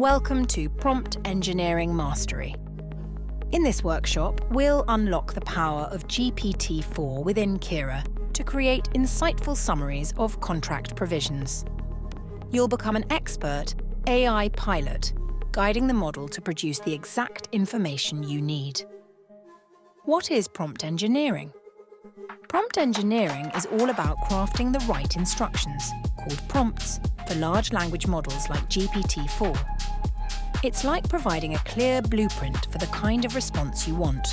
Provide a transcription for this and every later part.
Welcome to Prompt Engineering Mastery. In this workshop, we'll unlock the power of GPT-4 within Kira to create insightful summaries of contract provisions. You'll become an expert AI pilot, guiding the model to produce the exact information you need. What is prompt engineering? Prompt engineering is all about crafting the right instructions, called prompts, for large language models like GPT-4. It's like providing a clear blueprint for the kind of response you want.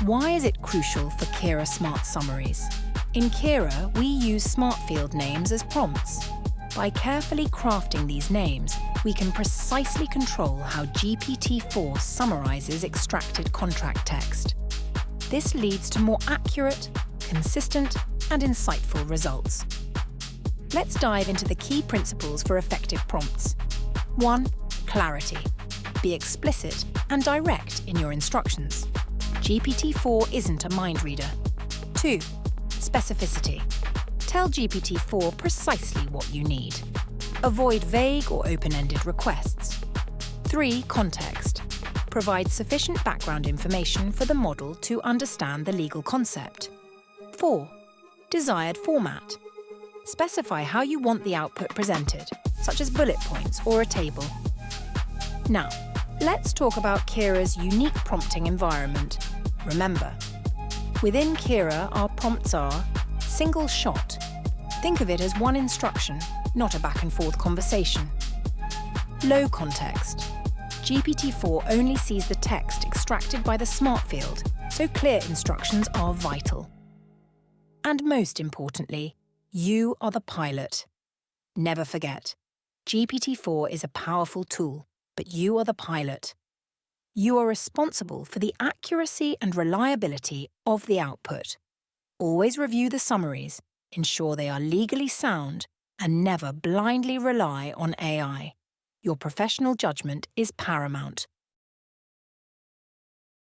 Why is it crucial for Kira Smart Summaries? In Kira, we use smart field names as prompts. By carefully crafting these names, we can precisely control how GPT-4 summarizes extracted contract text. This leads to more accurate, consistent, and insightful results. Let's dive into the key principles for effective prompts. 1. Clarity. Be explicit and direct in your instructions. GPT-4 isn't a mind reader. 2. Specificity. Tell GPT-4 precisely what you need. Avoid vague or open-ended requests. 3. Context. Provide sufficient background information for the model to understand the legal concept. 4. Desired format. Specify how you want the output presented, such as bullet points or a table. Now, let's talk about Kira's unique prompting environment. Remember, within Kira, our prompts are single shot. Think of it as one instruction, not a back-and-forth conversation. Low context. GPT-4 only sees the text extracted by the smart field, so clear instructions are vital. And most importantly, you are the pilot. Never forget, GPT-4 is a powerful tool, but you are the pilot. You are responsible for the accuracy and reliability of the output. Always review the summaries, ensure they are legally sound, and never blindly rely on AI. Your professional judgment is paramount.